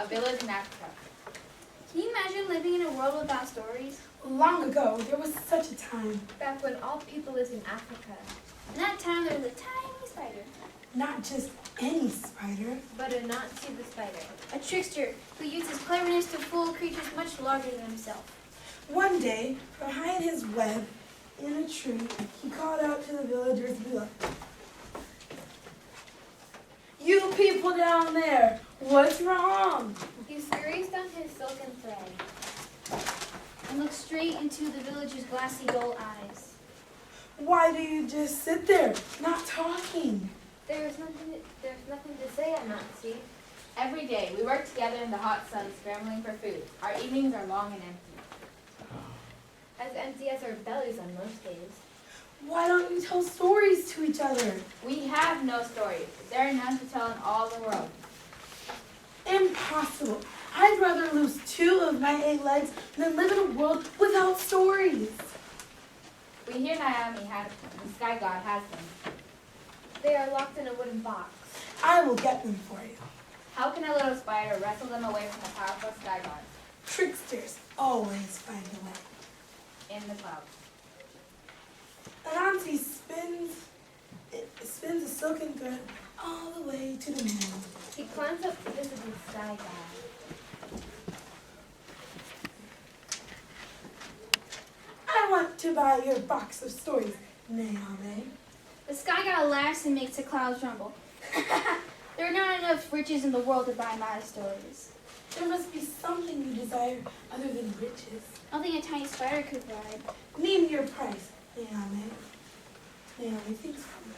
village in Africa. Can you imagine living in a world without stories? Long ago, there was such a time. Back when all people lived in Africa. In that time, there was a tiny spider, Not just any spider. But Anansi the spider. a trickster who used his cleverness to fool creatures much larger than himself. One day, from hiding his web in a tree, he called out to the villagers below. You people down there, what's wrong? He scurries down his silken thread. And looked straight into the villager's glassy, dull eyes. Why do you just sit there, not talking? There's nothing to say, Anansi. Every day, we work together in the hot sun, scrambling for food. Our evenings are long and empty. As empty as our bellies on most days. Why don't you tell stories to each other? We have no stories. There are none to tell in all the world. Impossible. I'd rather lose 2 of my 8 legs than live in a world without stories. We hear Naomi has them. The sky god has them. They are locked in a wooden box. I will get them for you. How can a little spider wrestle them away from the powerful sky god Tricksters always find a way. in the clouds? Anansi spins a silken thread all the way to the moon. He climbs up to visit the sky god. I want to buy your box of stories, Naomi. The sky god laughs and makes the clouds rumble. There are not enough riches in the world to buy my stories. There must be something you desire other than riches. Nothing a tiny spider could provide. Name your price, Naomi. Naomi thinks for me.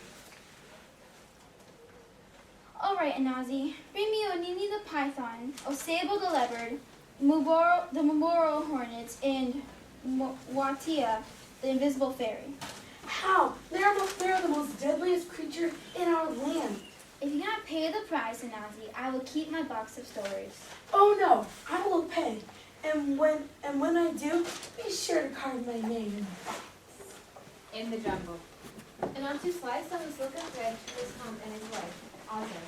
All right, Anansi, bring me Onini the python, Osebo the leopard, the Muboro hornets, and Watia the invisible fairy. How? They're the most deadliest creature in our land. If you cannot pay the price, Anansi, I will keep my box of stories. Oh no, I will pay. And when I do, be sure to carve my name in the box. In the jungle. Anansi slides down the silken thread to his home and his wife, Aza.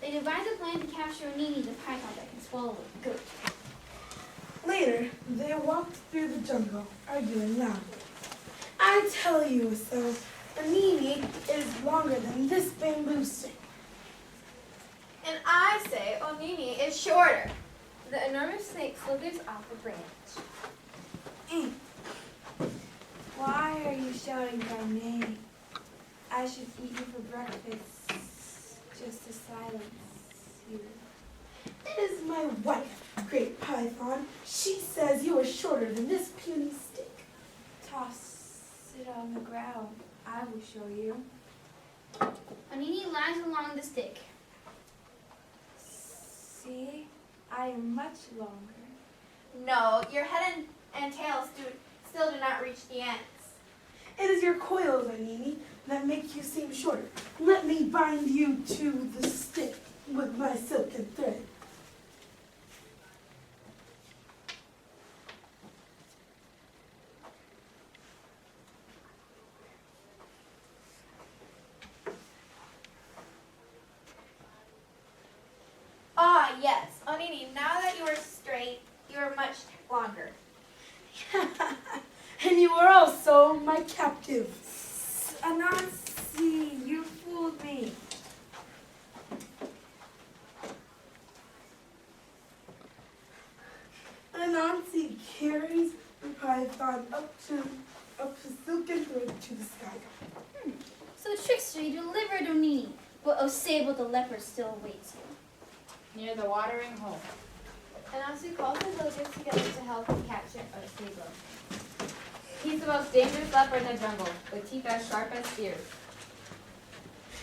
They devise a plan to capture Onini the python that can swallow a goat. Later, they walked through the jungle, arguing loudly. I tell you so, Anini is longer than this bamboo stick. And I say Onini is shorter. The enormous snake slithers off a branch. Why are you shouting my name? I should eat you for breakfast, just to silence you. It is my wife, Great Python. She says you are shorter than this puny stick. Toss it on the ground. I will show you. Onini lies along the stick. See? I am much longer. No, your head and tail still do not reach the ends. It is your coils, Anini, that make you seem shorter. Let me bind you to the stick with my silken thread. Ah, yes, Onini, now that you are straight, you are much longer. And you are also my captive. Anansi, you fooled me. Anansi carries the python up the silken thread to the sky. So trickster, you delivered Onini, but Osebo the leopard still awaits you. Near the watering hole. Anansi calls the villagers together to help him capture Osebo. He's the most dangerous leopard in the jungle, with teeth as sharp as spears.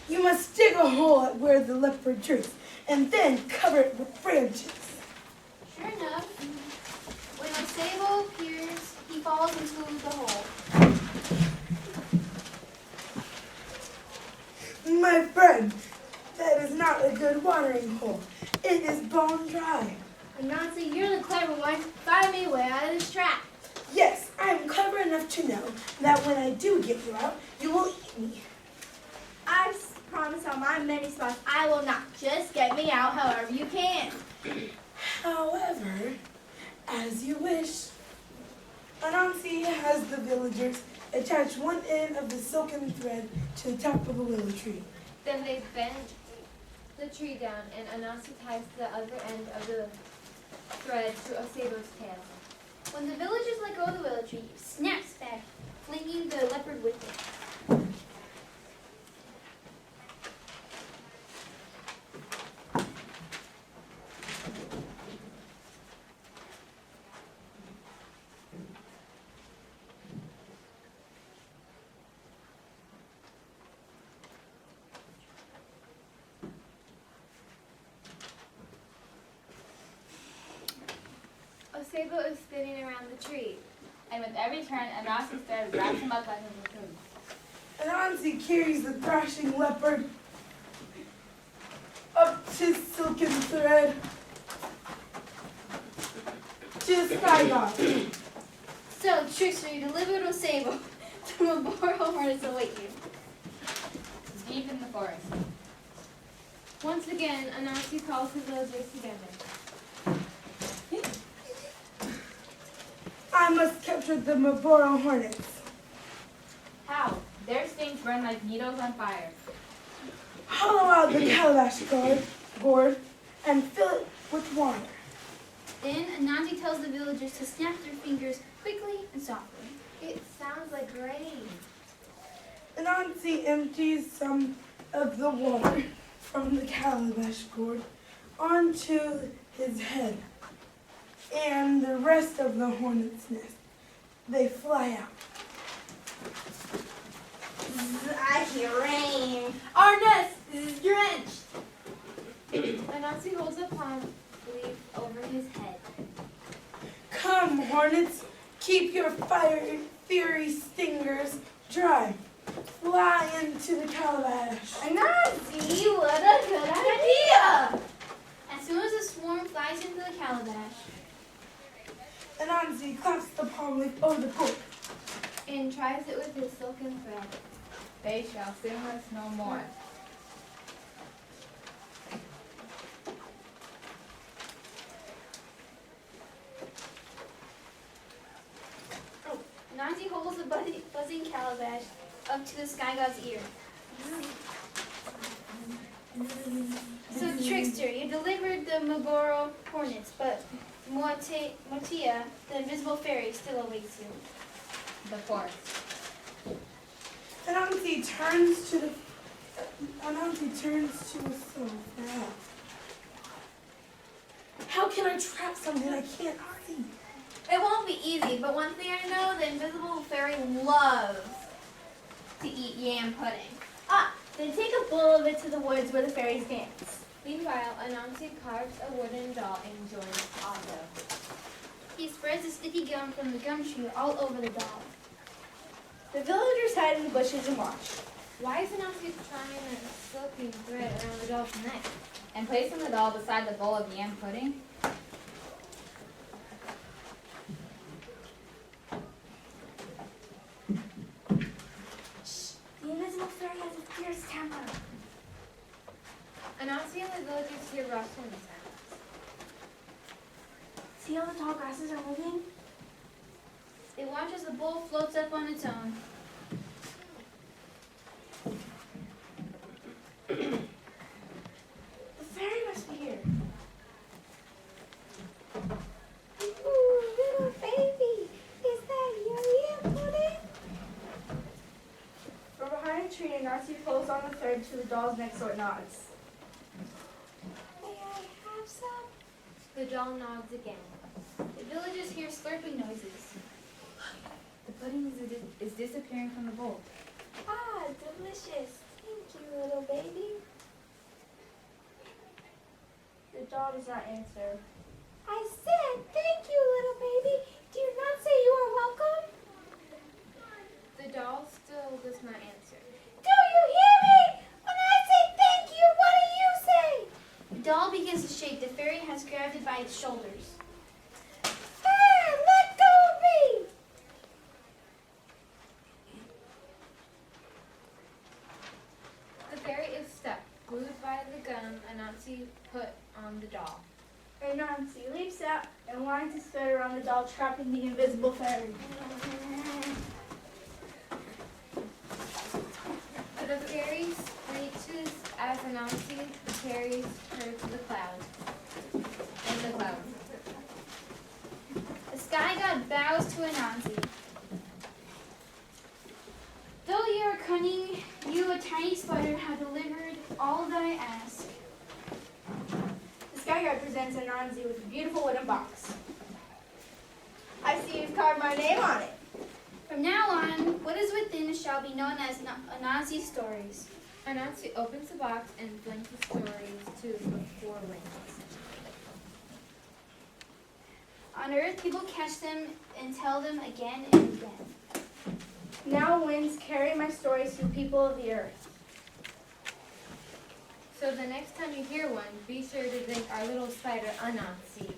You must dig a hole at where the leopard drinks, and then cover it with branches. Sure enough, when Osebo appears, he falls into the hole. My friend, that is not a good watering hole. It is bone dry. Anansi, you're the clever one. Find me a way out of this trap. Yes, I am clever enough to know that when I do get you out, you will eat me. I promise I'll on my many spots. I will not. Just get me out however you can. However, as you wish. Anansi has the villagers attach one end of the silken thread to the top of a willow tree. Then they bend the tree down, and Anansi ties the other end of the thread to Osebo's tail. When the villagers let go of the willow tree, it snaps back, flinging the leopard with it. Osebo is spinning around the tree. And with every turn, Anansi's thread wraps him up like a cocoon. Anansi carries the thrashing leopard up his silken thread to the sky god. So, Trickster, you delivered Osebo. The Maboro hornets await you. Deep in the forest. Once again, Anansi calls his villagers together. I must capture the Maboro hornets. How? Their stings burn like needles on fire. Hollow out the calabash gourd and fill it with water. Then Anansi tells the villagers to snap their fingers quickly and softly. It sounds like rain. Anansi empties some of the water from the calabash gourd onto his head and the rest of the hornet's nest. They fly out. I hear rain. Our nest is drenched. Anansi holds a palm leaf over his head. Come, hornets, keep your fiery stingers dry. Fly into the calabash. Anansi, what a good idea! As soon as the swarm flies into the calabash, Anansi claps the palm leaf over the cork. And tries it with his silken thread. They shall sting us no more. Anansi holds the buzzing calabash up to the sky god's ear. So, Trickster, you delivered the Maboro hornets, but Motia, the invisible fairy, still awaits you. The forest. Anansi turns to a soul for help. How can I trap something I can't see? It won't be easy, but one thing I know, the invisible fairy loves to eat yam pudding. Ah, then take a bowl of it to the woods where the fairies dance. Meanwhile, Anansi carves a wooden doll and joins Otto. He spreads the sticky gum from the gum tree all over the doll. The villagers hide in the bushes and watch. Why is Anansi tying a silky thread around the doll's neck? And placing the doll beside the bowl of yam pudding. The invisible fairy has a fierce temper. Anansi and the villagers hear rustling sounds. See how the tall grasses are moving? They watch as the bowl floats up on its own. The fairy must be here. Ooh, little baby, is that your yam pudding? From behind a tree, Anansi pulls on the thread to the doll's neck so it nods. May I have some? The doll nods again. The villagers hear slurping noises. The pudding is disappearing from the bowl. Ah, delicious. Thank you, little baby. The doll does not answer. I said thank you, little baby. Do you not say you are welcome? The doll still does not answer. Do you hear me? When I say thank you, what do you say? The doll begins to shake. The fairy has grabbed it by its shoulders. Ah, let go of me. The fairy is stuck. Moved by the gum, Anansi put on the doll. Anansi leaps out and winds his thread around the doll, trapping the invisible fairy. The fairy screeches as Anansi carries her to the clouds. In the clouds. The sky god bows to Anansi. Though you are cunning, you, a tiny spider, have delivered all that I ask. The sky god presents Anansi with a beautiful wooden box. I see you've carved my name on it. From now on, what is within shall be known as Anansi stories. Anansi opens the box and flings the stories to the 4 winds. On earth, people catch them and tell them again and again. Now winds carry my stories to the people of the earth. So the next time you hear one, be sure to thank our little spider Anansi.